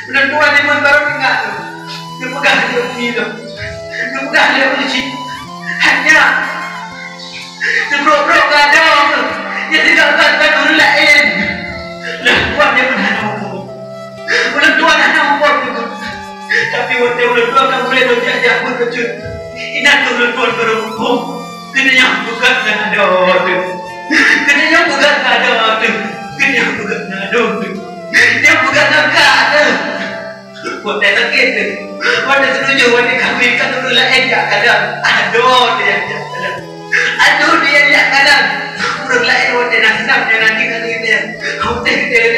Udah tua ni pun baru ingat tu. Dia pegang dia bunyi tu. Dia pegang dia bunyi. Hanya dia bro-bro ada tu. Dia tinggalkan orang lain. Udah tua dia pun ada umur. Udah tua dah ada umur tu. Tapi waktu udah tua kan boleh berjajah pun kecil. Ingat tu udah tua berumur. Kena yang bukan ada tu. Kena yang bukan ada tu. Kena yang bukan ada tu. Dia bukan agak tu. Buat dia sakit tu. Buat dia setuju. Buat dia kahwinkan orang lain tak kadang. Aduh dia yang kadang. Aduh dia yang kadang. Orang lain buat dia nak senang. Dia nanti kata dia. Dia dia.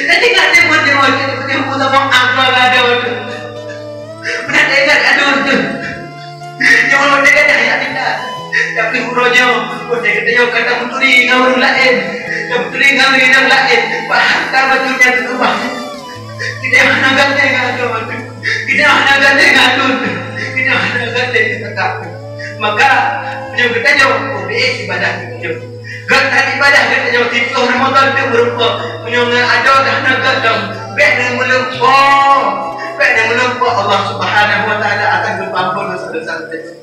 Nanti kat dia buat dia. Dia pun tak maaf kalau ada tu. Benar dia ingat aduh tu. Dia buat dia kata ya tidak. Tapi hurunya. Buat dia kata yang kata puteri dengan orang lain. Dan puteri dengan orang lain. Bahkan betulnya tu rumah. Kita mana ganti ngadu tu. Kita mana ganti ngadu tu. Kita mana ganti cakap. Maka kita jauh obey ibadah kita. Gata ibadah kita jauh itu Ramadan tu berupa menyonga ada dah naga dah. Baik dengan melupa Allah Subhanahu Wa Taala akan berampun dosa-dosa kita.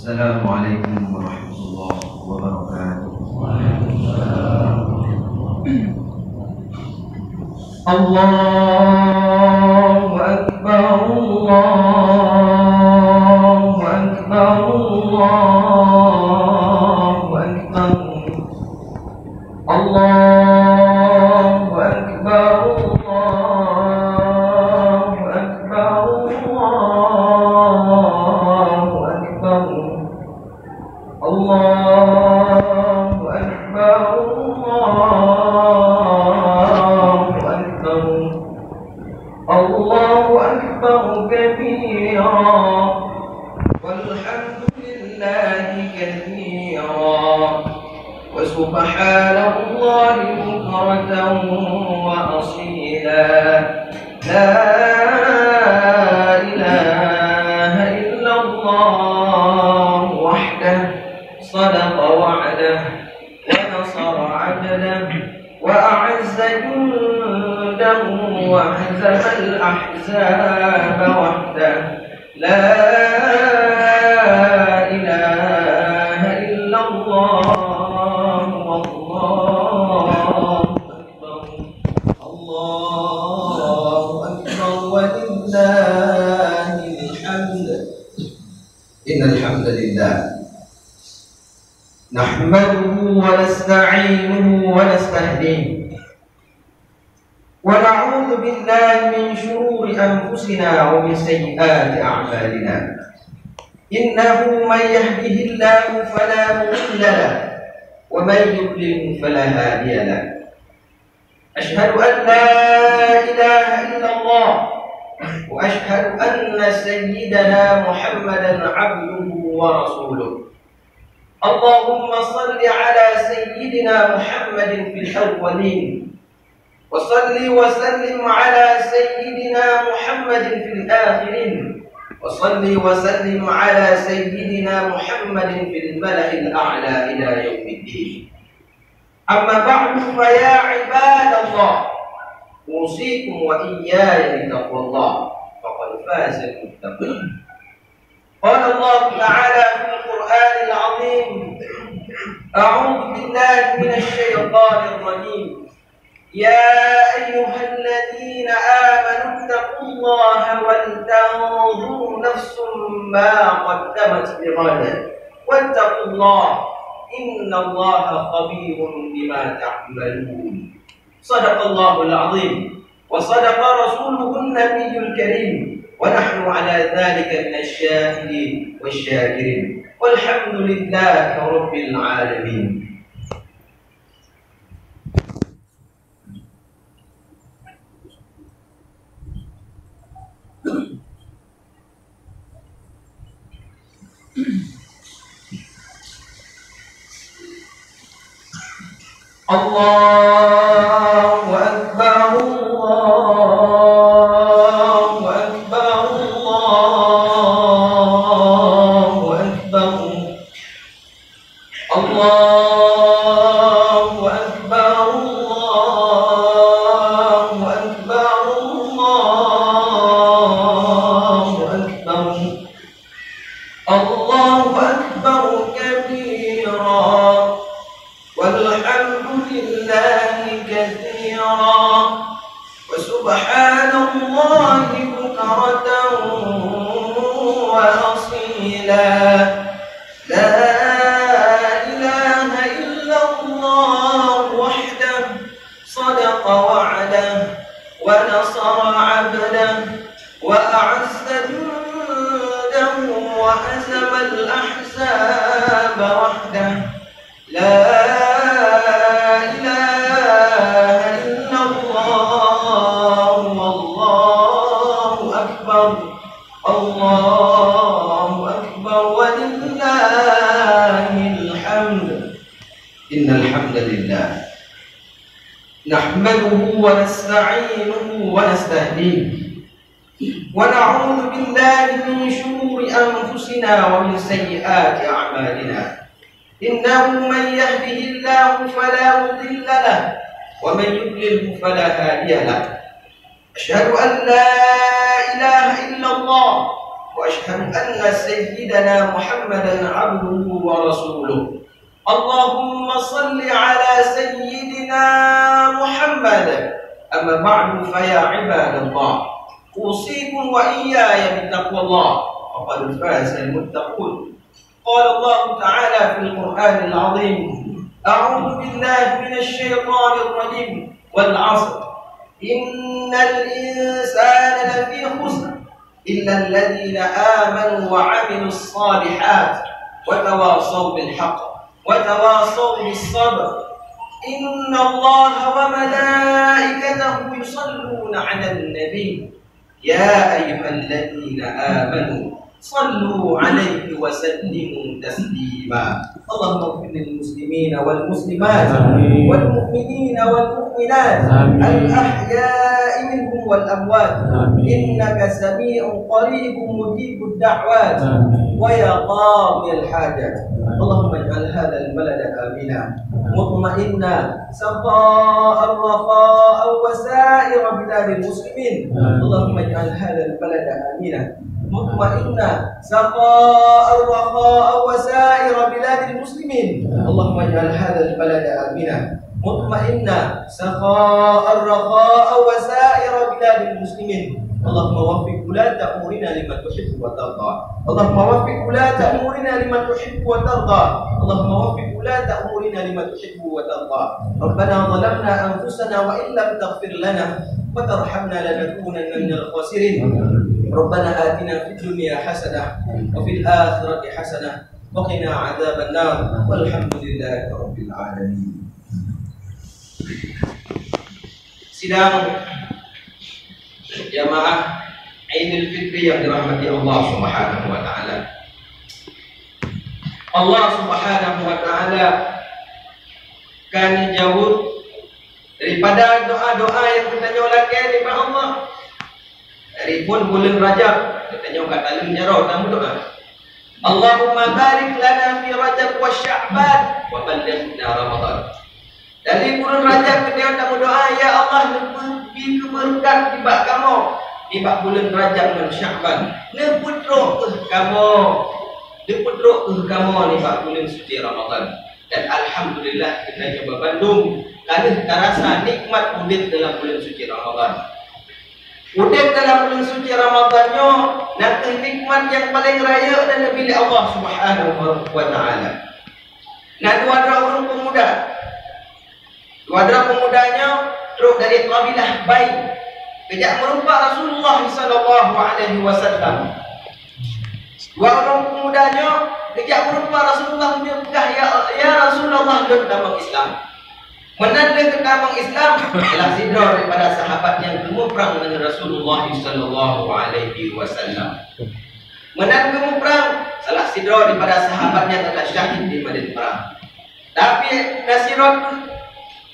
Assalamualaikum warahmatullahi wabarakatuh. Allahu Akbar, Allahu Akbar, Allahu Akbar, Allahu Akbar, Allahu Akbar, Allahu Akbar. Allahu Akbar, Allahu Akbar, Allahu Akbar kabira, walhamdulillahi kathira, wa subhanallahi bukratan wa asila. La ilaha illallah wahdah صدق وعده ونصر عبده وأعز جنده وهزم الأحزاب وحده. لا إله إلا الله والله أكبر. الله أكبر ولله الحمد. إن الحمد لله نحمده ونستعينه ونستهديه ونعوذ بالله من شرور أنفسنا ومن سيئات أعمالنا. إنه من يهده الله فلا مضل له ومن يضلل فلا هادي له. أشهد أن لا إله إلا الله وأشهد أن سيدنا محمدا عبده ورسوله. اللهم صل على سيدنا محمد في الأولين وصل وسلم على سيدنا محمد في الآخرين وصل وسلم على سيدنا محمد في الملأ الأعلى إلى يوم الدين. أما بعد فيا عباد الله أوصيكم وإياي بتقوى الله فقد فاز المتقون. قال الله تعالى في القرآن العظيم: أعوذ بالله من الشيطان الرجيم. يا أيها الذين آمنوا اتقوا الله ولتنظر نفس ما قدمت لغد واتقوا الله إن الله خبير بما تعملون. صدق الله العظيم وصدق رسوله النبي الكريم ونحن على ذلك من الشاهدين والشاكرين والحمد لله رب العالمين. الله أكبر الله أكبر الله أكبر الله أكبر الله أكبر الله أكبر الله أكبر كبيرا والحمد لله كثيرا وسبحان الله بكرة وأصيلا لا إله إلا الله وحده صدق وعده ونصر عبده وأعز جنده وهزم الأحزاب وحده لا الله أكبر ولله الحمد. إن الحمد لله نحمده ونستعينه ونستهديه ونعوذ بالله من شرور أنفسنا ومن سيئات أعمالنا إنه من يهده الله فلا مضل له ومن يضلله فلا هادي له أشهد أن لا إله إلا الله وأشهد أن سيدنا محمدا عبده ورسوله. اللهم صل على سيدنا محمد. أما بعد فيا عباد الله أوصيكم وإياي بتقوى الله فقد فاز المتقون. قال الله تعالى في القرآن العظيم أعوذ بالله من الشيطان الرجيم والعصر إن الإنسان لفي خسر إلا الذين آمنوا وعملوا الصالحات وتواصوا بالحق وتواصوا بالصبر إن الله وملائكته يصلون على النبي يا أيها الذين آمنوا صلوا عليه وسلموا تسليما. اللهم اغفر للمسلمين والمسلمات والمؤمنين والمؤمنات الأحياء منهم والأموات إنك سميع قريب مجيب الدعوات ويا قاضي الحاجات. اللهم اجعل هذا البلد آمنا مطمئنا سخاء رخاء وسائر بلاد المسلمين. اللهم اجعل هذا البلد آمنا مطمئنا سخاء رخاء وسائر بلاد المسلمين. اللهم اجعل هذا البلد آمنا مطمئنا سخاء رخاء وسائر بلاد المسلمين. اللهم وفق ولاة أمورنا لما تحب وترضى. اللهم وفق ولاة أمورنا لما تحب وترضى. اللهم وفق ولاة أمورنا لما تحب وترضى. ربنا ظلمنا أنفسنا وإن لم تغفر لنا وترحمنا لنكونن من الخاسرين. ربنا آتنا في الدنيا حسنة وفي الآخرة حسنة وقنا عذاب النار والحمد لله رب العالمين. Sidang jamaah Idul Fitri yang dirahmati Allah Subhanahu wa taala. Allah Subhanahu wa taala kan jauh daripada doa-doa yang kita nyolakan kepada Allah. Dari pun bulan Rajab kita nyolak dalam jarau dalam doa. Allahumma barik lana fi Rajab wa Sya'ban wa ballighna Ramadan. Dari bulan Rajab kita dalam doa, ya Allah lebih keberkat di bak kamu di bak bulan Rajab dan Sya'ban. Neputro kamu kamu di bak bulan suci Ramadan. Dan alhamdulillah kita coba Bandung kerana kita rasa nikmat udit dalam bulan suci Ramadan. Udit dalam bulan suci Ramadannya nanti nikmat yang paling raya dan dipilih Allah Subhanahu wa taala. Nah, dua orang pemuda. Dua pemudanya terus dari kabilah Bai. kejak merumpak Rasulullah sallallahu alaihi wasallam. Dua orang pemudanya kejak merumpak Rasulullah menyebutkan, ya Rasulullah dan damang Islam. Menanda ke damang Islam telah sidra daripada sahabat yang gemuk perang dengan Rasulullah sallallahu alaihi wasallam. Menanda gemuk perang salah sidra daripada sahabatnya telah syahid di medan perang. Tapi nasirat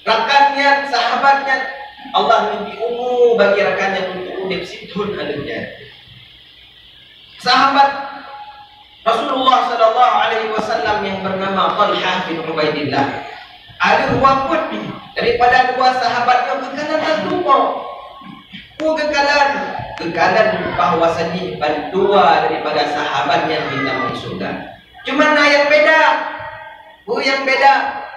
rakannya, sahabatnya, Allah lebih umum bagi rakannya untuk udip sidhun adanya. Sahabat Rasulullah sallallahu alaihi wasallam yang bernama Talha bin Ubaidillah, ada wafat daripada dua sahabatnya kekalan dan lupa. Kekalan bahwasanya dua daripada sahabat yang minta masuk surga. Cuma yang beda, yang beda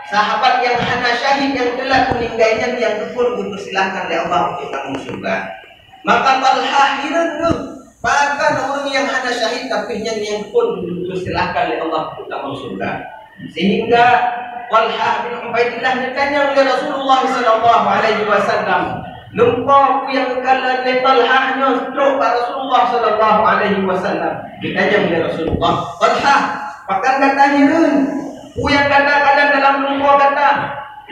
sahabat yang hana syahid yang telah meninggalnya yang pun dipersilahkan oleh Allah untuk masuk surga. Maka Talha heran bahkan orang yang hana syahid tapi yang pun dipersilahkan oleh Allah untuk masuk surga. Sehingga Talha bin Ubaidillah ditanya oleh Rasulullah sallallahu alaihi wasallam, lupa aku yang kala oleh Talha nya stroke pada Rasulullah sallallahu alaihi wasallam. Ditanya oleh Rasulullah, Talha, pakan kata hirun, ku yang kata-kata dalam lupa kata,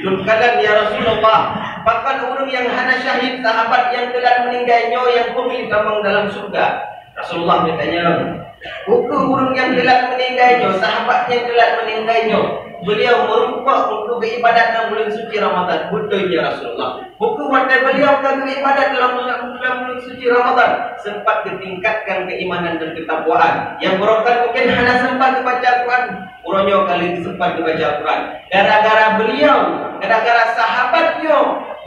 lukalan ya Rasulullah, pakan orang yang hana syahid sahabat yang telah meninggalnya yang pemilik gamang dalam surga. Rasulullah bertanya, buku orang yang telah meninggalnya, sahabat yang telah meninggalnya, beliau merumpak untuk beribadat dalam bulan suci Ramadan. Betul ya Rasulullah. Buku waktu beliau akan beribadat dalam bulan suci Ramadan, sempat ditingkatkan keimanan dan ketakwaan. Yang berokan mungkin hanya sempat membaca Quran, urangnya kali sempat membaca Quran. Gara-gara beliau, gara-gara sahabatnya,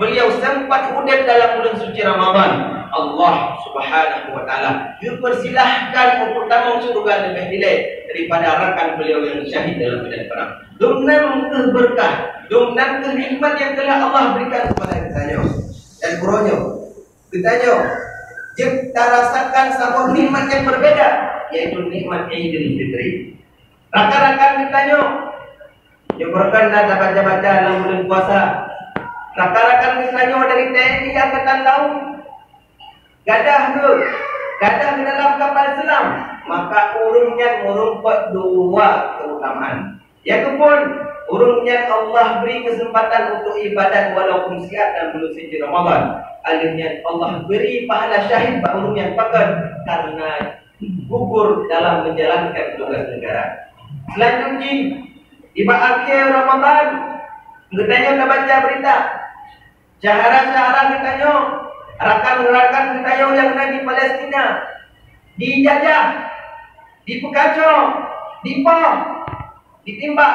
beliau sempat udip dalam bulan suci Ramadan. Allah subhanahu wa ta'ala dipersilahkan untuk tamang surga lebih nilai daripada rakan beliau yang syahid dalam medan perang. Dengan berkah, dengan kenikmat yang telah Allah berikan kepada kita dan buronyo. Kita kita rasakan sebuah nikmat yang berbeda, yaitu nikmat Idul Fitri. Rakan-rakan kita yang berkenaan baca-baca dalam bulan puasa. Rakan-rakan kita dari TNI Angkatan Laut, gadah di dalam kapal selam, maka urungnya merumpat dua keutamaan. Yaitu pun urungnya Allah beri kesempatan untuk ibadat walaupun siap dan belum suci Ramadan. Alimnya Allah beri pahala syahid urungnya pakai karena gugur dalam menjalankan tugas negara. Selanjutnya di akhir Ramadan kita baca berita syahara-syahara kita rakan-rakan kita yang ada di Palestina dijajah, dipekacau, dipom, ditimbak,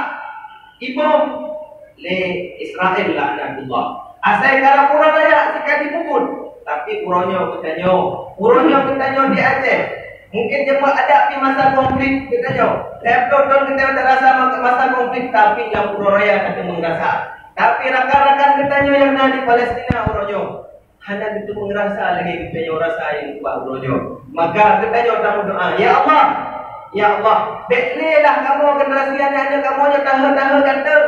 dibom le Israel laknatullah. Asal kalau pura raya jika dipukul, tapi puranya kita di Aceh. Mungkin dia ada di masa konflik kita laptop kita terasa masa konflik, tapi yang pura raya kita merasa. Tapi rakan-rakan kita yang ada di Palestina puranya hanya itu merasa lagi kita rasa yang kuat puranya. Maka kita tahu doa, ya Allah, beklilah kamu generasi anak kamu yang tahan ganteng.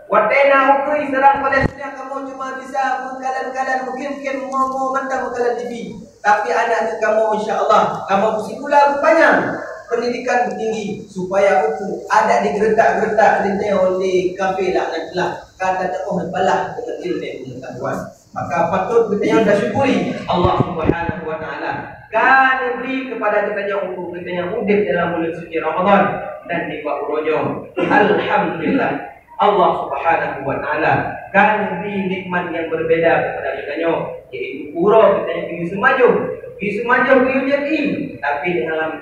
Watena ukui serang Palestina kamu cuma bisa mengkalan mungkin mau mentang mengkalan TV. Tapi anak kamu insya-Allah kamu sekolah banyak, pendidikan tinggi supaya aku ada digeretak-geretak oleh kafir laknatullah. Kata oh balah dengan ilmu pengetahuan. Maka patut kita yang bersyukuri Allah Subhanahu wa taala kan beri kepada kita yang untuk kita yang udip dalam bulan suci Ramadan dan di bulan. Alhamdulillah Allah Subhanahu wa taala kan beri nikmat yang berbeda kepada kita yaitu pura kita yang pergi semaju jadi tapi dalam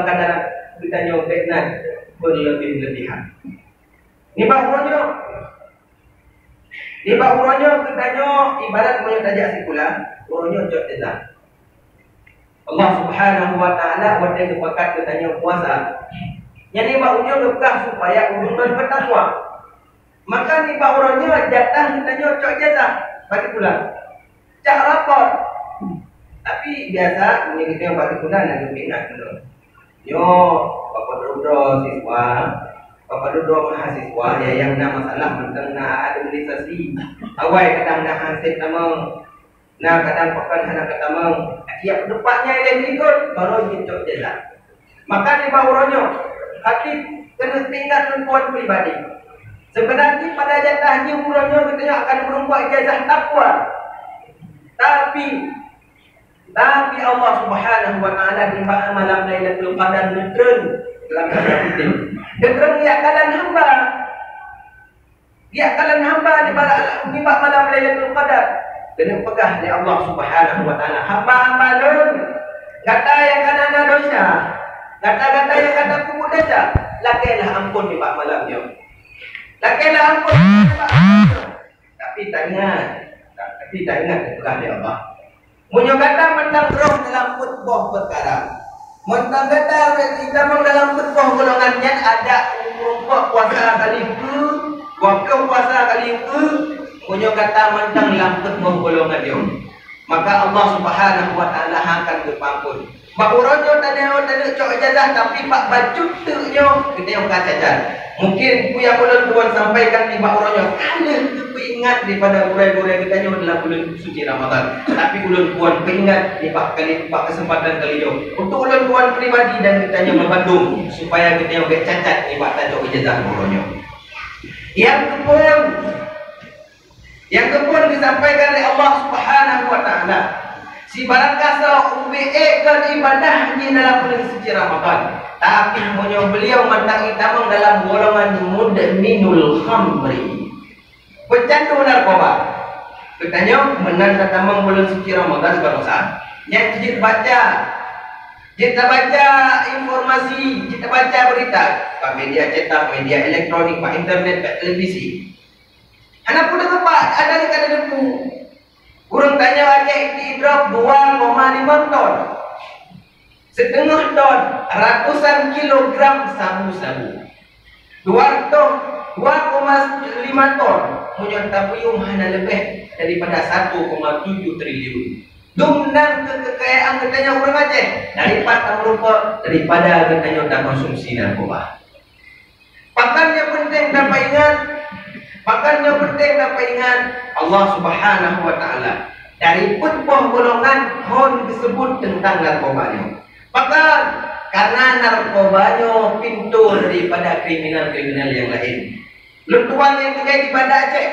keadaan kita yang teknan berlebihan. Ini bahuranya kita ibarat punya tajak sikulah, urunyo jod jazah. Allah Subhanahu wa taala waktu kepakat kita puasa. Yang bahurnya bekah supaya urun bertakwa. Maka bahuranya jatah kita jod jazah bagi pula. Cak rapor. Tapi biasa kita bagi pula nak minat dulu. Yo, Bapak Dudro siswa, Bapak Dudro mahasiswa yang nak masalah tentang nak administrasi. Awal kadang nak hasil nama Nah kadang pakan anak kata mang tiap depannya yang ikut baru hidup jalan. Maka di bawahnya hati kena tinggal tentuan pribadi. Sebenarnya pada jatahnya umurnya katanya akan berupa ijazah takwa. Tapi Allah Subhanahu wa taala di malam Lailatul Qadar netren dalam keadaan itu. Netren dia kalan hamba. Dia kalan hamba di malam Lailatul Qadar. Kena pegah di Allah Subhanahu wa taala. Hamba-hamba lun kata yang kana dosa. Kata-kata yang kata pupuk dosa. Lakailah ampun di malamnya. Lakailah ampun di malamnya. Tapi tak ingat pegah di Allah. Munyo kata mentang roh dalam putbah perkara. Mentang kata kita dalam putbah golongannya ada umur puasa kali ke, waktu puasa kali ke. Munyo kata mentang dalam putbah golongan dia. Maka Allah Subhanahu wa taala akan berpampun. Mak uronyo tanya cok ijazah tapi pak bacut tuknyo kita yang kacacan. Mungkin ku yang ulun tuan sampaikan di mak uronyo kalian ingat daripada bulan-bulan kita nyo dalam bulan suci Ramadan. Tapi ulun tuan peringat di pak kesempatan kali yo. Untuk ulun tuan pribadi dan kita nyo membantu supaya kita yang cacat di pak tajuk ijazah uronyo. Yang kepun disampaikan oleh Allah Subhanahu wa taala. Si barang kasa ubi'ekan ibadahnya dalam bulan suci Ramadan. Tapi beliau mentang hitamang dalam golongan mudminul khamri. Pecandu narkoba. Katanya menang tamang bulan suci Ramadan sebab yang kita baca informasi, kita baca berita, pak media cetak, media elektronik, pak internet, pak televisi. Anak pun ada dekat kurang tanya aja di drop 2,5 ton. Setengah ton, ratusan kilogram sabu-sabu. 2,5 ton. Punya tabuyung mana lebih daripada 1,7 triliun. Dumnang kekayaan katanya orang Aceh daripada katanya tak konsumsi narkoba. Pakannya penting dapat ingat. Makanya penting dapat ingat Allah Subhanahu wa taala dari putbah golongan hon disebut tentang narkobanya. Maka karena narkobanya pintu daripada kriminal-kriminal yang lain. Lentuan yang terjadi di Banda Aceh.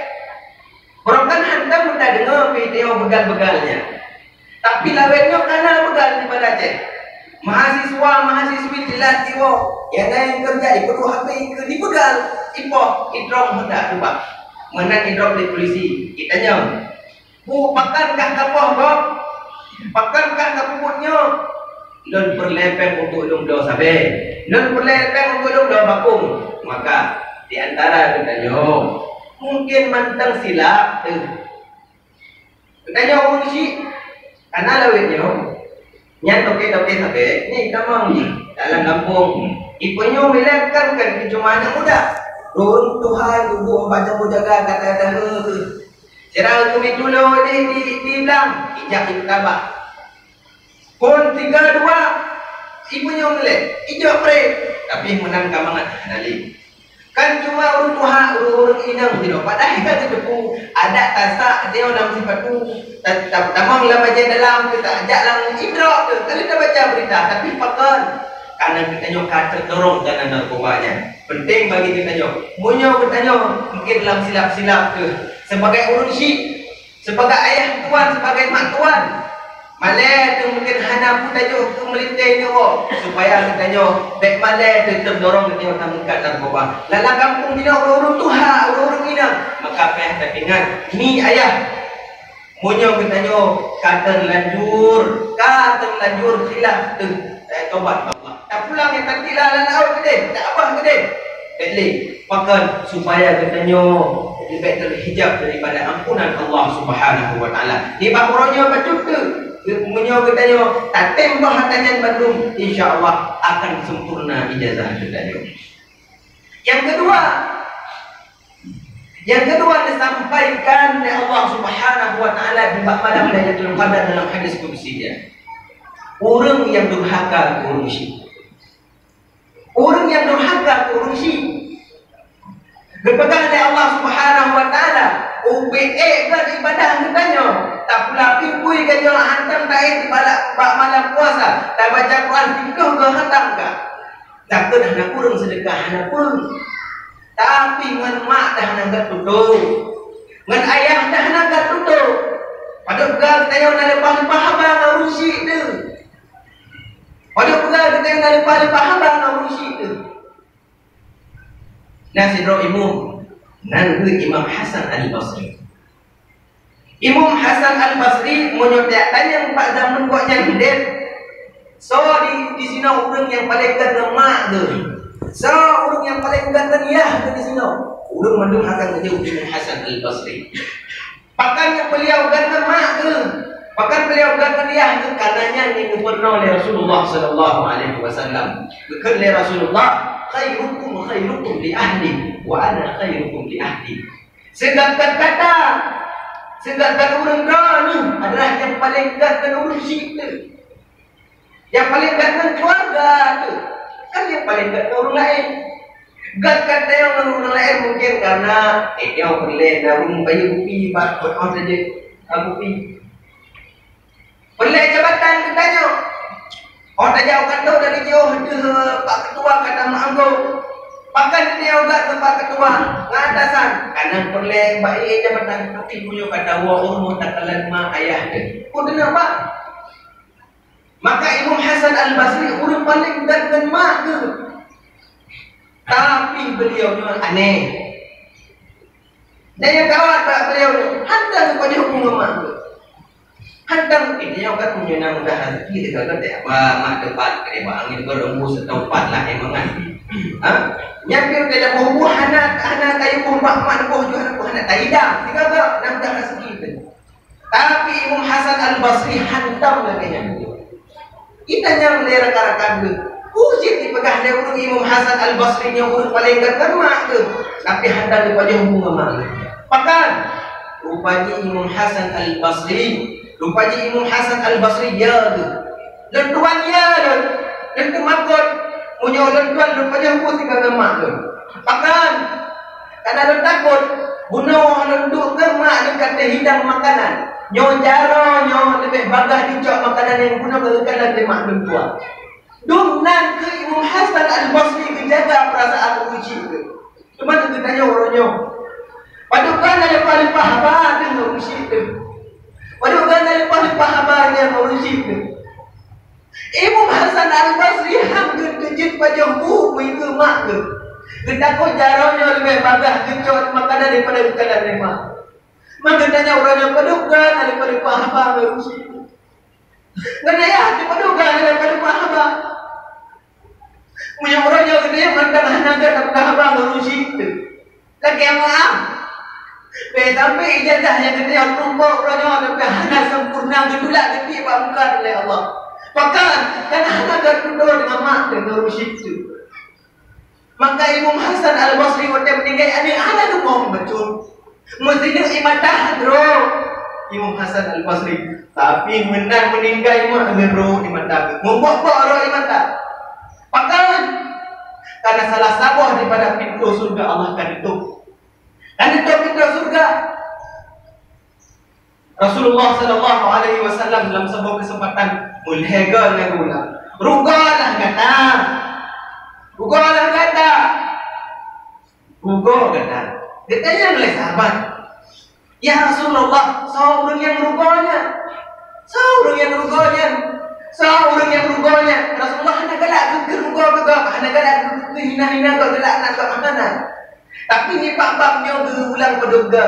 Orang kan hantar mudah dengar video begal-begalnya. Tapi lawennya karena begal di Banda Aceh. Mahasiswi jelas jiwa yang lain kerja di perlu HP ke dibegal idrom hendak ubah mana idrom di polisi kita nyam pakankah kapoh kok pakankah kapuputnya dan berlepeng untuk ulung do sabe dan berlepeng untuk ulung do bakung maka di antara kita nyam mungkin mantang silap kita nyam isi karena lawetnya yang toke-toke sampai ni tamang dalam kampung ipunya melakukan kan cuma anak muda turun Tuhan duduk baca jaga kata-kata cerah kami dulu di bilang ijak itu tambah pun 3-2 ipunya melek ijak pre tapi menang kamangan nali kan cuma urut Tuhan urut inang tidak padahal kan tepu ada tasak dia dalam sifat tu tamang lah baca dalam kita ajak lang idrak tu kalau kita baca berita tapi pakan karena kita nyok kata terong dan narkobanya penting bagi kita nyok munyo bertanya mungkin dalam silap-silap tu sebagai urut syik sebagai ayah tuan sebagai mak tuan malai tu mungkin hana pun tajuk tu melintai nyawa supaya kita nyok baik malai tu terdorong kita nyok tamungkat narkoba lalang kampung kita urut Tuhan urut inang maka payah tak ingat ni ayah munyo kita nyok kata lanjur silap tu tobat Allah tak pulang yang tak tilah lalau gede tak apa gede Beli pakan supaya katanya lebih terhijab daripada ampunan Allah Subhanahu wa taala. Di bahuronya betul tu. Menyo katanya tak tembah hatajan Bandung insya-Allah akan sempurna ijazah katanya. Yang kedua disampaikan oleh Allah Subhanahu wa taala di malam Lailatul Qadar dalam hadis qudsi dia. Orang yang durhaka orang syirik. Orang yang durhaka orang syirik. Berpegang oleh Allah Subhanahu wa taala UBE ke ibadah katanya. Tak pula pipui ke jangan hantam taik di bak malam puasa. Tak baca Quran fikih ke hantam ke. Takut anak kurang sedekah anak pun. Tapi ngan mak dah nak tutup. Ngan ayah dah nak tutup. Pada pegang kita yang nak lepas-lepas abang urusi tu. Pada pegang kita yang nak lepas-lepas abang urusi tu. Nasidro Imam nanti Imam Hasan Al-Basri. Imam Hasan Al-Basri menyodak tanya empat zaman buatnya hidup. So di sini orang yang paling kenemak tu. So orang yang paling gantaniyah di sini. Orang mandung akan menjauh Imam Hasan Al-Basri. Bahkan yang beliau gantamak tu. Bahkan beliau gantaniyah tu karenanya yang pernah oleh Rasulullah sallallahu alaihi wasallam. Bukan oleh Rasulullah, khairukum li ahli wa ana khairukum li ahli. Sedangkan kata orang ni adalah yang paling gantan urusi tu. Yang paling gantan keluarga tu. Kan yang paling gantan orang lain. Kata yang orang lain mungkin karena dia boleh daun bayi upi buat orang saja upi. Boleh jabatan katanya. Orang tak jauh kata dari jauh Pak Ketua kata mak anggo. Bahkan dia juga tempat ketua ngatasan karena boleh baik jabatan tapi punya kata wa ummu takalan ma ayah dia. Oh kenapa? Maka Imam Hasan Al-Basri orang paling gantan mak tu. Tapi beliau ni aneh. Dia kawat tak beliau ni hantar kepada hukum mak tu. Hantar dia kan punya nama dah rezeki dia kata tak apa mak depan kerja angin berembus atau empat lah emangan. Nyampe dia dah buah anak kayu buah mak buah juga anak taidang. Dia kata nama dah rezeki tu. Tapi Imam Hasan Al-Basri hantar lagi nya. Kita yang lera karakan tu. Uji dipegang dia orang Imam Hasan Al-Basri yang orang paling terkenal tu. Tapi hantar kepada hukum mak. Bahkan rupanya Imam Hasan Al-Basri ya tu. Lentuan ya tu. Lentu makot. Punya lentuan rupanya hukum tiga mak tu. Bahkan karena lu takut bunuh lentu ke mak dia kata hidang makanan. Nyo jaro nyo lebih bagah dicok makanan yang guna berkenan di mak lentuan. Dunan ke Imam Hasan Al-Basri menjaga perasaan uji ke. Cuma tu tanya orangnya. Padukan ada limpah apa dengan uji tu. Padukan ada limpah apa dengan uji tu. Imam Hasan Al-Basri hampir kejut pada buku itu mak tu. Kita kau jarangnya lebih bagah kecot makanan daripada makanan dari mak. Maka tanya orangnya padukan ada limpah apa dengan uji tu. Kena ya, padukan ada limpah apa. Punya orang yang gede mantan hanaga tak apa ngurusi itu. Lagi yang maaf. Sampai ijazah yang gede yang rumput orangnya tak hana sempurna gedulak gede bukan oleh Allah. Bahkan kan hanaga duduk dengan mak dan ngurusi itu. Maka Imam Hasan Al-Basri waktu meninggal anak tu mau betul. Mestinya imadah bro. Imam Hasan Al-Basri tapi menang meninggal mak ngero imadah. Ngobok-bok roh imadah. Bahkan karena salah sabah daripada pintu surga Allah akan tutup. Dan tutup pintu surga. Rasulullah sallallahu alaihi wasallam dalam sebuah kesempatan mulhega dengan gula. Rugalah kata. Rugalah kata. Rugo kata. Dia tanya oleh sahabat. Ya Rasulullah, seorang yang ruganya. Seorang yang ruganya. Seorang yang ruganya. Rasulullah nak galak ke rugo ke nak galak ke hina-hina ke galak nak ke makanan. Tapi ni pak-pak dia berulang peduga.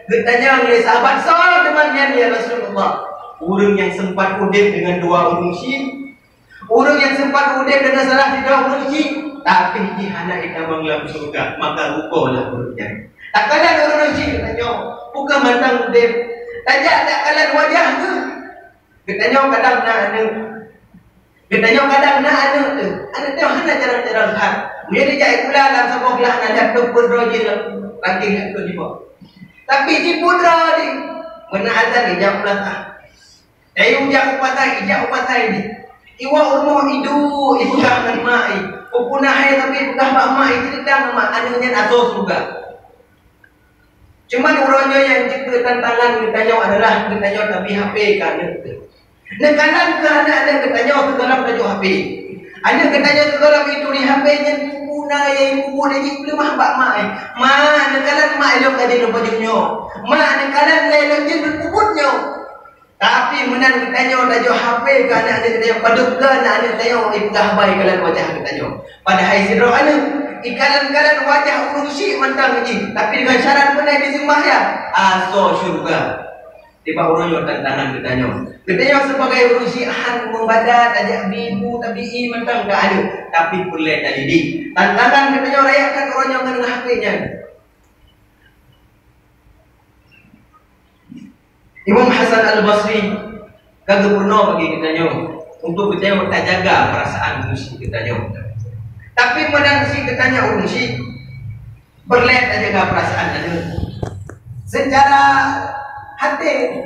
Dia tanya oleh sahabat, "Sahabat temannya ya Rasulullah." Orang yang sempat udip dengan dua urusi. Orang yang sempat udip dengan salah tiga urusi. Tapi jika anak kita menggelam surga, maka rugolah urutnya. Tak kalah urusi tanya, bukan mantang udip. Tajak tak kalah wajah tu. Katanya kadang nak anak. Katanya kadang nak anak tu. Anak tu hanya jarang-jarang hak. Dia dijahit pula dalam sebuah belah nak tu pudra je ranking nak tu dibawa. Tapi si pudra ni mana azan ni jam belakang. Ujak upatai ni. Iwa umur ibu dah dengan mai. Pupunah tapi dah mak mai cerita mak anaknya asos juga. Cuma urangnya yang cipta tantangan ditanya adalah ditanya tapi HP kan itu. Nekanan ke anak ditanya ke dalam tajuk HP. Anak ditanya ke dalam itu di HP-nya guna yang ibu dia belum hamba mai. Ma nekanan mak elok tadi lupa junyo. Ma nekanan elok jin berpuputnya. Tapi menang ditanya tajuk HP ke anak ditanya padukan anak ditanya ibu habai kalau wajah ditanya. Padahal sidro anak ikalan-ikalan wajah urusi mentang ji, tapi dengan syarat benar disembah ya aso syurga. Tiba urunyo tantangan ditanya sebagai urusi ahan membadat ajak bibu tabii mentang tak ada, tapi boleh tadi di tantangan ditanya rakyatkan urunyo dengan HP-nya. Imam Hasan Al-Basri kagak pernah bagi ditanya untuk kita tak jaga perasaan urusi ditanya. Tapi menang si ketanya urusi berlet aja gak perasaan ada. Secara hati,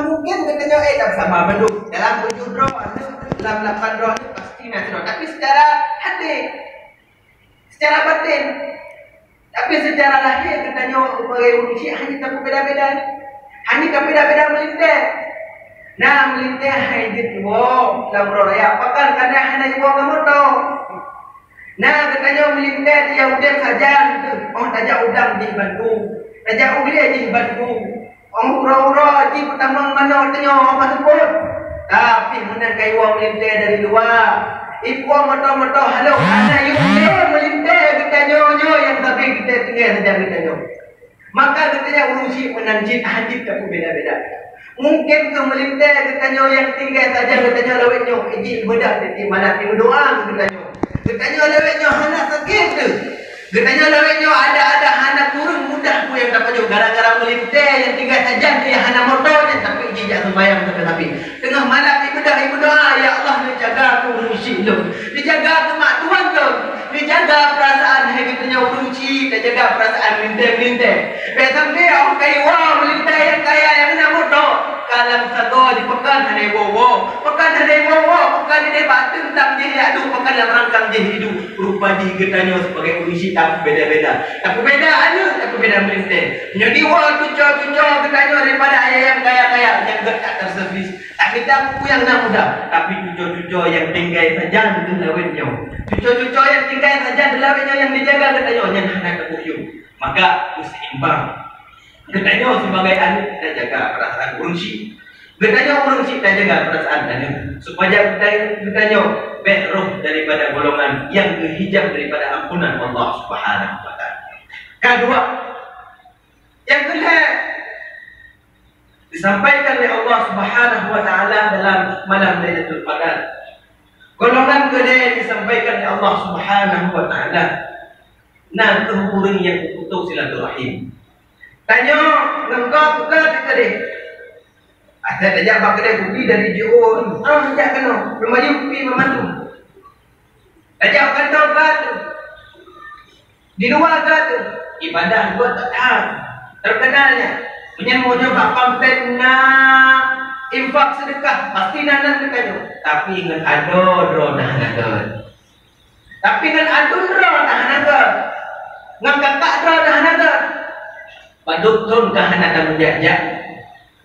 mungkin ketanya tak sama bentuk dalam 7 draw ada, dalam 8 draw ada pasti natural. Tapi secara hati, secara batin, tapi secara lahir ketanya sebagai urusi hanya tak beda-beda, hanya tak beda-beda melintas. Nah melintas hanya wow dalam raya. Apakah kadang hanya wow kamu tahu? Nah, katanya melintas dia udang saja gitu. Oh, tajak udang di Bandung. Tajak ugli di Bandung. Oh, ura-ura di pertama mana katanya apa sebut. Tapi menang kaiwa melintas dari luar. Ibu mata-mata halo anak ugli melintas katanya nyo yang tapi kita tinggal saja katanya. Maka katanya urusi menanjit hadis tak beda-beda. Mungkin ke melintas katanya yang tinggal saja katanya lawetnya iji bedah di mana tim doa katanya. Katanya lewetnya anak sakit tu. Katanya lewetnya ada anak turun mudah pun yang dapat juga gara-gara melintas yang tinggal saja dia anak motornya tapi jejak sembahyang tetapi tengah malam ibu doa ya Allah dijaga aku urusi tu. Dijaga kemak tuan tu. Dijaga perasaan hai katanya urusi, dijaga perasaan melintas. Besok dia orang kaya melintas yang kaya yang nak motor. Kalam satu di pekan ada wowo, pekan ada wowo, pekan ada batu tak jadi adu, pekan dalam rangkang jadi hidup. Rupa digetanya sebagai urusi tak beda-beda. Tak beda ada, tak beda melintas. Jadi wah tujuh getanya daripada ayah yang kaya-kaya yang tak terservis. Tak kita buku yang nak mudah, tapi tujuh yang tinggal saja di lawetnya. Tujuh yang tinggal saja di lawetnya yang dijaga getanya yang hendak terkuyung. Maka seimbang. Getanya sebagai anak kita jaga perasaan urusi. Getanya urusi kita jaga perasaan anak. Supaya getanya berroh daripada golongan yang berhijab daripada ampunan Allah Subhanahu wa taala. Kedua, yang kedua disampaikan oleh Allah Subhanahu wa taala dalam malam Lailatul Qadar. Golongan kedua disampaikan oleh Allah Subhanahu wa taala. Nah, kehubungan yang putus silaturahim. Tanya, engkau buka kita deh. Ada tajak bak kedai kopi dari JO. Tajak kena. Belum aja kopi memandu. Tajak kantau kata. Di luar kata. Ibadah gua tak tahan. Terkenalnya. Menyemuanya bakal pena infak sedekah. Pasti nanan katanya. Tapi ingat ado dah nanan. Tapi ingat adun dah nanan. Ngangkat tak dah nanan. Badut tun ke hana tak menjajak.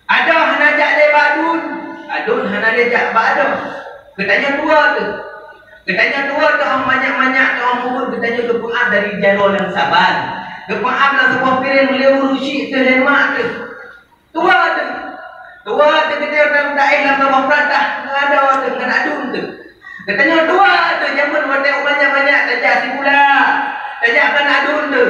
Ada hana jak dia badun. Adun hana dia jak badun. Ketanya dua tu. Ketanya dua tu orang banyak-banyak tu orang kubur. Ketanya tu pengat dari jalur yang sabar. Kepengat lah sebuah piring boleh urusi tu lemak tu. Tua tu. Tua tu kita orang tak ilah sama peratah. Ada tu dengan adun tu. Ketanya dua tu. Jangan buat banyak-banyak. Tajak si pula. Tajakkan adun tu.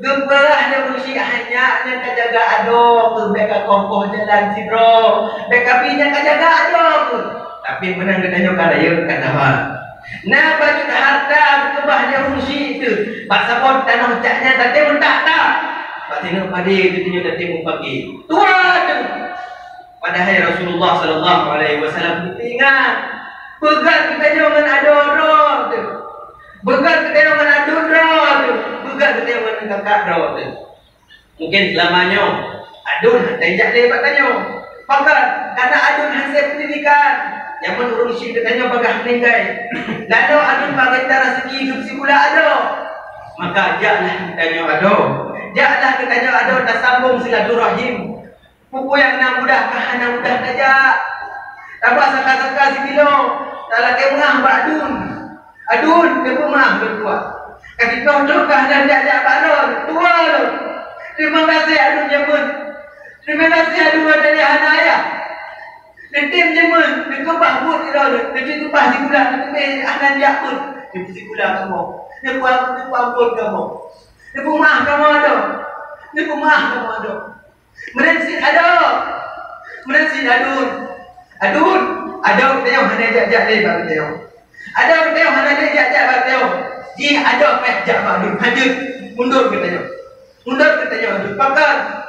Gemperah dia berusia hanya tak jaga adok tu. Mereka kokoh jalan sidro. Mereka pinjak jaga adok tu. Tapi menang katanya karaya kata apa. Nah baju harta kebah dia berusia tu. Pak sapot tanah caknya tadi mentak tak. Pak tengok padi katanya tadi pagi. Tua tu. Padahal Rasulullah SAW ingat. Pegang katanya dengan adok tu. Begal kita yang menadun roh tu. Begal kita yang menengkak roh tu. Mungkin selamanya adun tajak dia katanya. Pakat karena adun hasil pendidikan yang menurusi katanya bagah meninggal. Lalu adun bagi cara segi kursi pula ada. Maka ajaklah katanya ada. Jaklah katanya ada tak sambung silaturahim. Buku yang nak mudah kahana mudah saja. Tambah saka-saka sikilo. Tak lagi mengah badun. Adun dia pemah bertua. Kaki kau tu kahana jak-jak balon. Tua tu. Terima kasih adun jamun. Terima kasih adun dari anak ayah. Letim jamun. Dia kebah pun dia. Dia kebah di gula. Dia anak jak pun. Dia pasti gula kamu. Dia pun kamu. Dia pemah kamu ada. Dia pemah kamu ada. Menansi ada. Menansi adun. Adun. Ada kita yang hanya jak-jak dia bagi dia. Ada kita yang hanya jak-jak bagi dia. Ji ada jak bagi hajut. Mundur katanya. Mundur katanya.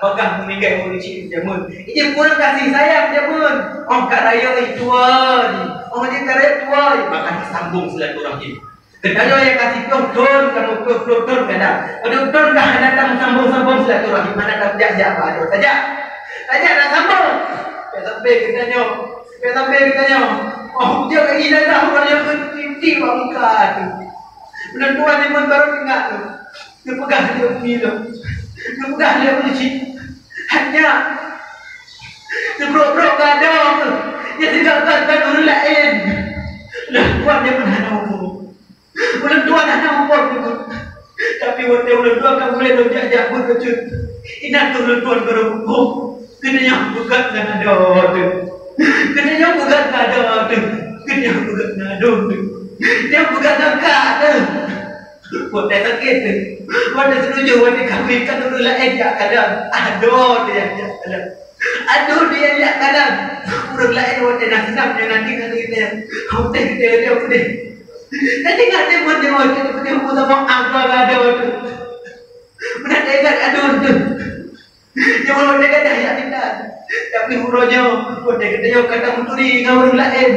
Pakai meninggal polisi jamun. Ini kurang kasih sayang jamun. Orang kat raya itu ni. Orang dia kat raya tua ni. Maka disambung silaturahim. Katanya yang kasih ton kamu ton kadang. Kalau ton dah datang sambung silaturahim. Mana tak jak-jak apa ada saja. Saja nak sambung. Sampai katanya. Oh dia kat ida dah orang yang bertinti muka tu. Menentuan dia pun baru ingat tu. Dia pegang dia bunyi tu. Dia pegang dia bunyi. Hanya sebrok-brok ada tu. Dia tinggalkan orang lain. Menentuan dia pun ada umur. Menentuan ada umur tu. Tapi waktu menentuan kan boleh jak-jak pun kecil. Ingat tu menentuan berhukum. Kena yang bukan dan ada tu. Kena yang bukan dan ada tu. Kena yang bukan dan ada tu. Dia bukan angkat tu. Buat dia sakit tu. Buat dia setuju. Buat dia kahwinkan orang lain jak kadang. Aduh dia jak kadang. Aduh dia jak kadang. Orang lain buat dia nak senam. Dia nanti kali dia. Hotel dia apa dia. Nanti kat dia buat dia. Dia pun sama angkat ada tu. Benar dia ingat aduh tu. Dia mahu dia kata ya tidak. Tapi hurufnya pun dia kata menturi dengan orang lain.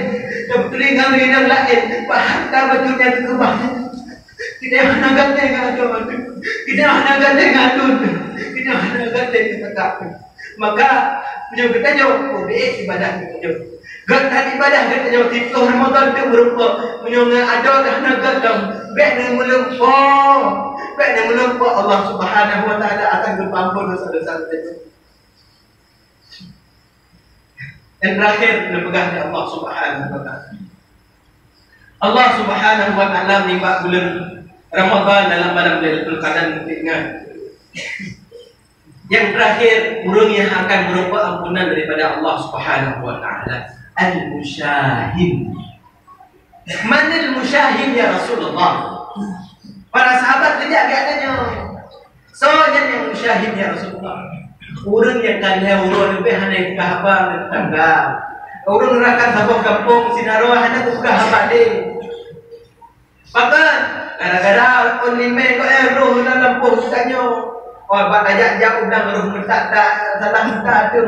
Dan menturi dengan orang lain. Bahkan betulnya itu kebah. Kita mana kata dengan adun. Kita mana kata dengan adun. Kita mana kata dengan kakak. Maka beliau kata jauh. Ibadah kita jauh. Gak ibadah kita jauh. Tipu Ramadan itu berupa. Menyongan ada dah nak gadam. Baik dengan melumpah. Baik dan melumpah Allah Subhanahu Wa Taala akan berampun dosa-dosa kita. Dan terakhir berpegang dengan Allah Subhanahu Wa Taala. Allah Subhanahu Wa Taala menimba bulan Ramadan dalam malam Lailatul Qadar dengan yang terakhir burung yang akan berupa ampunan daripada Allah Subhanahu Wa Taala. Al-Musyahid. Mana al-Musyahid ya Rasulullah? Para sahabat tidak katanya. Soalnya yang musyahid ya Rasulullah. Orang yang kalian orang lebih hanya buka habang dan tetangga. Orang rakan sabuk kampung sinaro hanya buka habang deh. Maka gara-gara on lime kau roh dalam pos katanya. Oh bak ajak undang roh mentak tak salah mentak tu.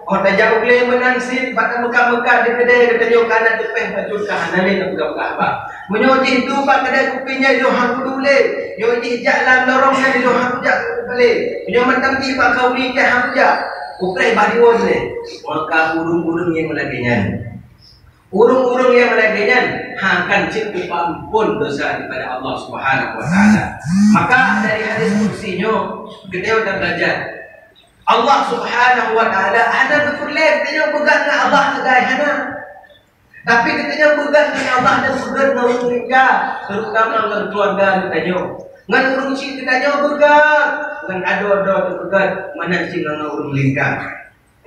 Oh tak jauh boleh menangsit pada Mekah-Mekah di kedai katanya kanan depan baju kanan ni tak buka habang. Menyojih tu pak kedai kopinya dia hang dulu le. Nyojih jalan lorongnya dia hang jak balik. Menyomatang ti pak kau ni ke hang jak. Ukrai badiwo le. Maka urung-urung yang melaginya. Urung-urung yang melaginya akan cukup ampun dosa daripada Allah Subhanahu Wa Taala. Maka dari hadis kursinya kita sudah belajar. Allah Subhanahu Wa Taala ada berfirman dia pegang dengan Allah segai hana. Tapi katanya pegang dengan Allah dan pegang dengan orang mereka, terutama dengan keluarga katanya. Dengan orang cik katanya pegang, dengan ada pegang mana cik dengan orang mereka.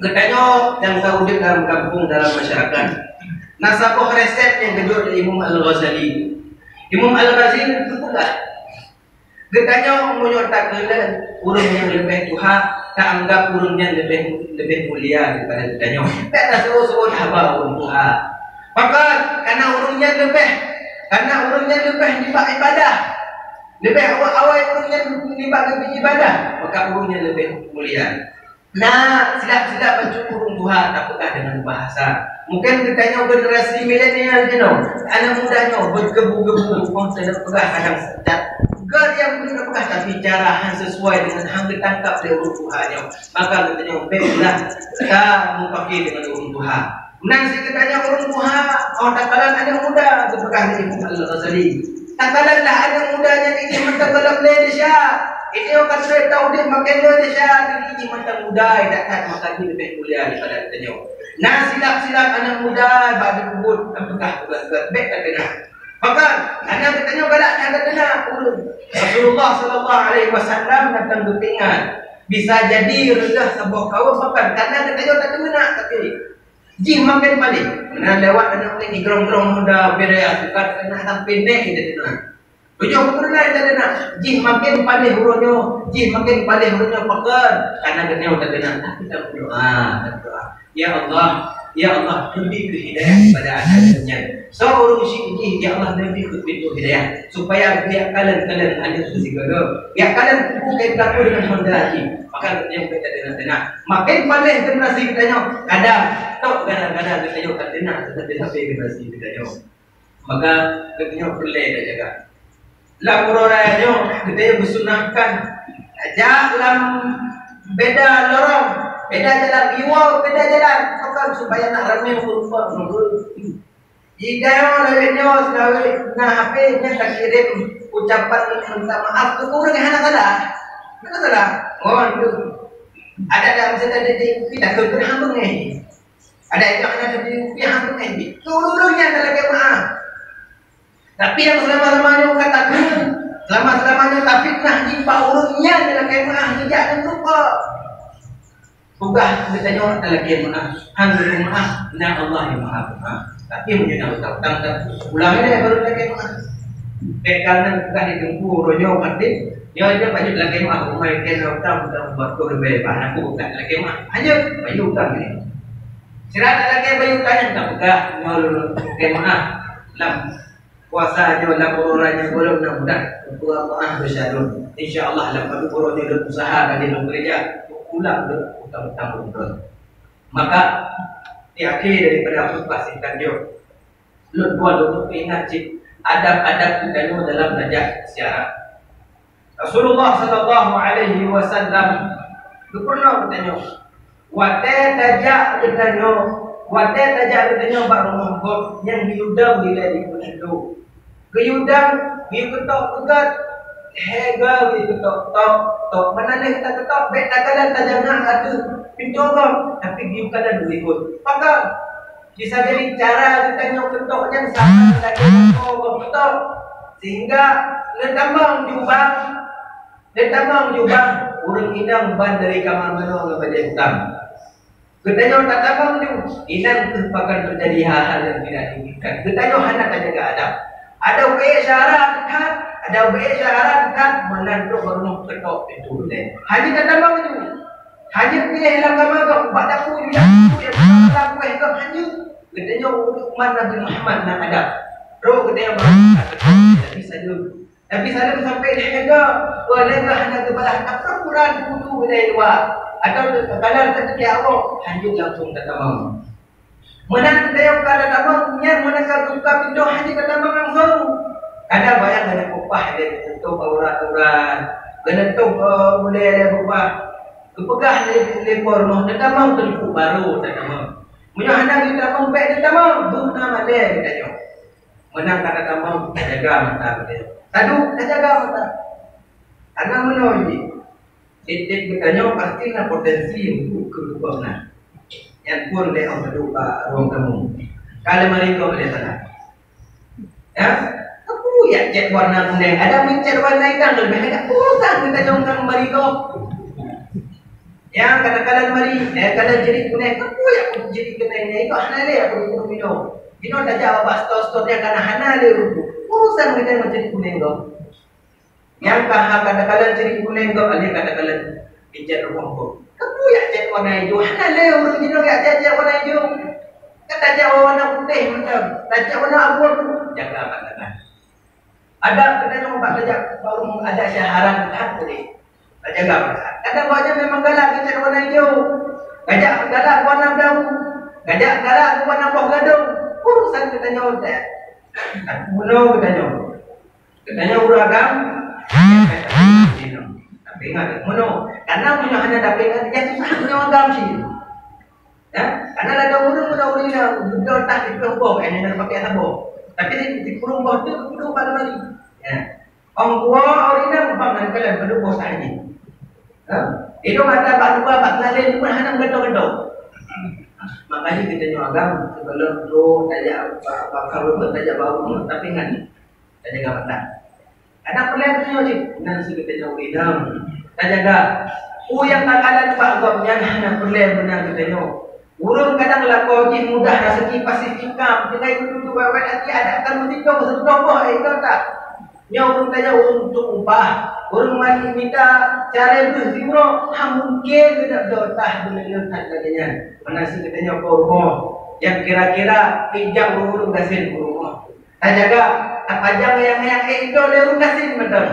Katanya yang tahu dia dalam kampung dalam masyarakat. Nasabah resep yang kedua dari Imam Al-Ghazali. Imam Al-Ghazali itu pula. Katanya menyatakan urung yang lebih Tuhan tak anggap urung yang lebih mulia daripada katanya. Tak suruh haba urung Tuhan. Maka karena urungnya lebih ibadah, lebih awal urungnya libat ibadah, maka urungnya lebih mulia. Nah, silap-silap baca urung Tuhan tak pernah dengan bahasa. Mungkin katanya generasi milenial je no. Anak mudanya bergebu-gebu pun tidak pernah kadang sedap. Gak yang boleh pernah tapi cara hang sesuai dengan hang ditangkap dari urung Tuhannya. Maka katanya baiklah kita pakai dengan urung Tuhan. Menang saya katanya urung Tuhan. Oh takalan anak muda berpegang dari Imam Al-Ghazali. Takalanlah anak mudanya ini mentakalan Malaysia. Ini orang saya tahu dia makan dia syahad ini macam muda tak kan makan dia lebih mulia daripada tanya. Nah silap-silap anak muda bagi kubur apakah tugas baik tak kena. Maka anak bertanya balak ada kena urut. Rasulullah sallallahu alaihi wasallam datang berpingat bisa jadi rendah sebuah kaum makan karena katanya tak kena tapi jin makan balik. Mana lewat anak ni gerong-gerong muda beraya bukan kena sampai nek kita dengar. Ujung pernah kita dengar jin makin pandai hurufnya, jin makin pandai hurufnya pekan karena kena tak dengar tapi tak berdoa. Ya Allah, beri hidayah kepada anak-anaknya. Seorang syekh ya Allah beri pintu hidayah supaya biar kalian ada segala. Biar kalian bukan takut dengan Honda lagi. Maka yang kita dengar. Makin pandai generasi kita kadang tok kadang-kadang kita tak dengar tetapi generasi kita maka kita perlu dah jaga. Laporannya kita bersunahkan ajak dalam beda lorong, beda jalan biwa, beda jalan maka supaya nak ramai berupa jika yang lainnya selalu nah HP-nya tak kirim ucapan minta maaf ke kurang anak ada oh itu ada misalnya kita berhambung ni ada yang ada di berhambung ni dulu-dulunya adalah maaf. Tapi yang selama-lamanya katakan selama-lamanya tak fitnah jimpa urutnya adalah kemah tidak dan lupa. Bukan bertanya adalah kemah hanya maaf dan Allah yang maha maaf. Tapi menjadi utang ulangnya baru adalah kemah. Karena bukan ditunggu rojo mati. Dia aja banyak lagi kemah umai kena utang buat korban bahan aku bukan lagi kemah. Hanya banyak utang ni. Sirat lagi banyak utang yang tak buka mau kemah lam. Puasa aja dalam orangnya boleh mudah-mudah berdoa bersyadun. Insya-Allah dalam orang yang berusaha dan dia bekerja ulang utang-utang betul. Maka di akhir daripada khutbah singkat dia lu ingat cik adab-adab kita dalam belajar syiar. Rasulullah sallallahu alaihi wasallam pernah bertanya, "Wate tajak bertanya baru yang diudang bila dikunjung." Keyudang, dia ketok pegat, hega dia ketok tok. Mana leh kita ketok, baik tak kadang tak jangan ada pintu orang, tapi dia kadang berikut. Maka bisa jadi cara kita nyok ketok yang sama lagi orang ketok, sehingga letambang jubang, orang inang ban dari kamar mana kepada hitam. Ketanya tak tambang tu, inang terpakan terjadi hal-hal yang tidak diinginkan. Ketanya hendak jaga adab. Ada upaya syarat dekat menanduk baru ketok itu deh. Hanya kata bang tu. Hanya dia hilang kamar kau pada aku dia laku itu hanya katanya umat Nabi Muhammad nak ada. Roh katanya bisa dulu. Tapi saya sampai harga boleh hanya kepada tak perkuran kudu dari luar atau kalau terjadi apa hanya langsung kata bang. Mana kita kalau namanya mana kalau buka pintu hanya kata langsung. Ada banyak ada kupah ada tutup aurat-aurat. Kena tutup boleh ada kupah. Kepegah lepor noh tak mau terlipu baru tak mau. Punya anak kita mau baik kita mau guna mata kita jo. Menang kata mau jaga mata kita. Tadu jaga mata. Karena menoi titik bertanya pastilah potensi untuk keluarga. Yang pun dia orang berdoa ruang tamu. Kalau mereka boleh sana, ya, aku ya cat warna kuning. Ada cat warna hitam lebih ada. Bukan kita jongkang mereka. Yang kadang-kadang mari, kadang jadi kuning. Aku ya jadi kuningnya itu hanale aku minum. Minum tak jawab stos-stosnya karena hanale rupu. Urusan kita menjadi kuning dong. Yang kadang-kadang jadi kuning dong, ada kadang-kadang cat ruang kok. Kamu ya cat warna hijau, hanale orang jenis ya cat warna hijau. Kata cat warna putih macam, cat warna abu jaga katakan. Ada katanya Pak kerja baru ada syaharan hak tadi. Jaga perasaan. Kadang banyak memang galak cat warna hijau. Gajak galak warna daun. Gajak galak warna buah gadung. Urusan katanya udah. Mulo katanya uragam. Tapi ingat, mono. Karena punya hanya dapat ingat dia susah punya agam sih. Ya, karena ada orang ni betul tak dipelopor, yang pakai sabuk. Tapi di kurung bawah tu pada mari. Ya, orang tua orang abang dan kalian pada bos tadi. Itu kata Pak Lupa, Pak Lalin pun hanam gedor-gedor. Makanya kita nyuagam sebelum tu tajak kalau pun tajak bau tapi kan tajak mata. Ada pelan tu je. Nanti kita jauh idam. Tajak yang tak ada Pak Gopnya hanam pelan benar kita nyok. Urung kadang lakau je mudah rasa kipas sikam. Dengan itu bawa nanti ada akan mentikau satu tokoh itu tak. Nyok tajak untuk upah. Orang mati minta cara berzimro, mungkin tidak dotah boleh letak katanya. Mana sih katanya korbo yang kira-kira pinjam urung gasin korbo. Tak jaga apa jangan yang itu urung gasin betul.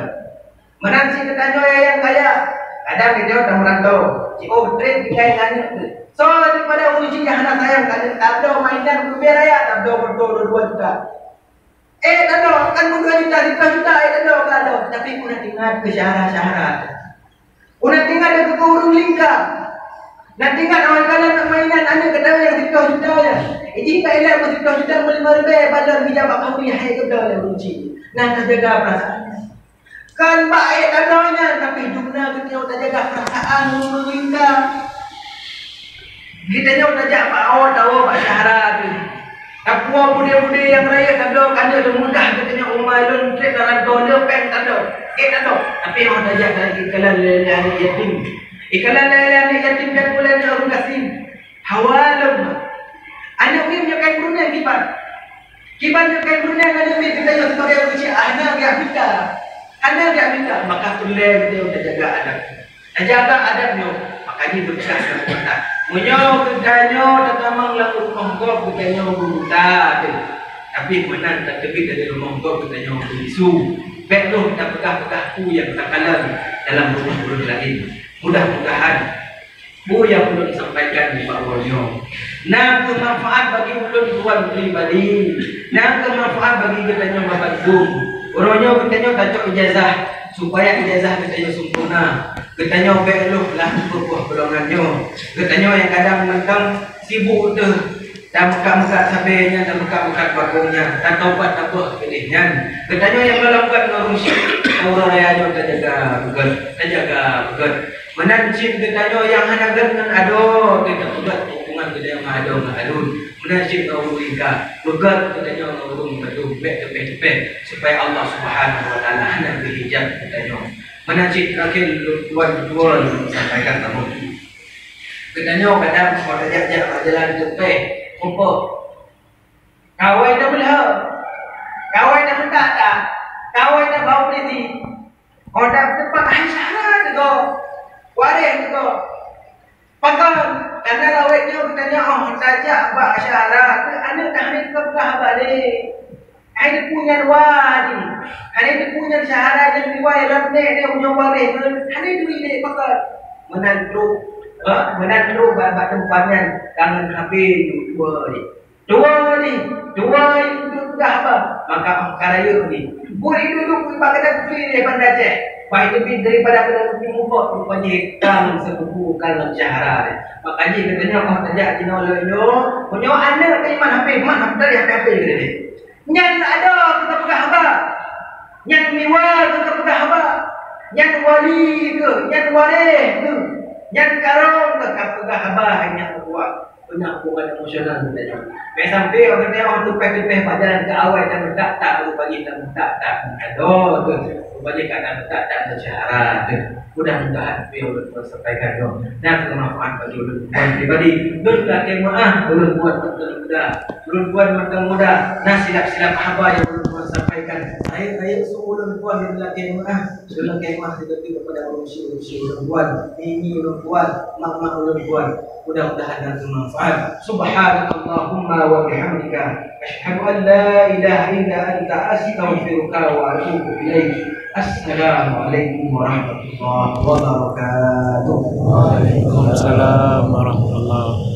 Mana sih katanya yang kaya ada video dah merantau. Oh trade dikai kan. So daripada uji yang anak sayang kan tak ada mainan beraya tak ada betul 2 juta. Tak ada, kan 2 juta, 5 juta, tak ada. Tapi kuna tinggal ke syarat-syarat. Kuna tinggal ke urung lingkar. Nak tinggal awal kalah mainan anda ketawa yang 10 juta ya. Jika ilah 10 juta 5 ribu, badan bijak bakal punya hai ke dah uji. Nak jaga perasaan. Kan baik adanya, tapi jumlah kita tak jaga perasaan urung lingkar. Kita nyawa tak jaga awal tahu pak syarat. Apa budaya-budaya yang raya tak ada, kan ada mudah katanya umailun trek dalam dolar pen tak ada. Tak ada. Tapi orang tajak lagi ikalan anak yatim. Ikalan anak yatim dan bulan orang kasih. Hawalum. Anak ni punya kain Brunei kipan. Kipan punya kain Brunei ada ni kita yang sebagai uji anak dia minta. Anak dia minta maka tulai dia udah jaga adab. Jaga adabnya. Makanya berkah dan berkah. Menyo kedanyo tatamang laku monggo kedanyo buta tu. Tapi menan tak terbit dari monggo kedanyo bisu. Beklo kita pegah-pegahku yang takalan dalam rumah-rumah lain. Mudah-mudahan bu yang perlu disampaikan di Pak Warjo. Nah kemanfaat bagi ulun tuan pribadi. Nah kemanfaat bagi kedanyo bapak ibu. Orangnya kedanyo tak ijazah supaya ijazah kedanyo sempurna. Katanya belok lah buah golongannya. Katanya yang kadang mentang sibuk tu dan buka-buka sabenya dan buka-buka bagongnya dan taubat apa pilihnya. Katanya yang melakukan ngurusi orang raya tak jaga betul, tak jaga betul. Menancip katanya yang anak dengan ado tidak buat hubungan kita yang ado ngadun. Menancip orang mereka betul katanya orang betul tepe supaya Allah Subhanahu Wa Taala hendak berhijab katanya. Menajik akhir tuan sampaikan tamu. Katanya kadang kalau ajak jalan tepi, apa? Kawai dah belah, kawai dah mentak tak, kawai dah bau polisi. Kalau dah tempat asyara juga, waris juga. Pakai, karena kawainya katanya tajak bak asyara, anda tak ada kebah balik. Ada punya wadi, ada punya syarat dan riwayat lebih dia punya waris. Ada duit dia pakai menandru babat tempatnya tangan habis dua ni itu sudah apa? Maka karaya ni. Boleh duduk pakai dah beli dia pandai je. Baik lebih daripada kena muka rupanya hitam sebuku kalau syarat. Makanya katanya kalau tajak cina olehnya, punya anda ke iman habis, mana dari habis dia. Yang ada kita pegang apa? Yang miwal kita pegang apa? Yang wali ke? Yang waris ke? Yang karong ke? Kita pegang apa? Hanya buat banyak hubungan emosional kita. Sampai orang kata orang tupeh-tupeh pada jalan ke awal dan tak rupanya tak ada tu. Rupanya kadang tak bersyarat. Mudah-mudahan beliau sampaikan dong. Dan bermanfaat bagi ulun pribadi. Ulun tak kemaah, ulun buat mudah. Ulun buat mudah. Nah silap-silap apa yang ulun sampaikan. Ayat-ayat ulun buat yang tak kemaah. Ulun kemaah tiba-tiba kepada urusi ulun buat. Ini ulun buat, mak ulun buat. Mudah-mudahan dan bermanfaat. Subhanallahumma wa bihamdika. Asyhadu an la ilaha illa anta astaghfiruka wa atubu ilaik. Assalamualaikum warahmatullahi wabarakatuh. Waalaikumsalam warahmatullahi wabarakatuh.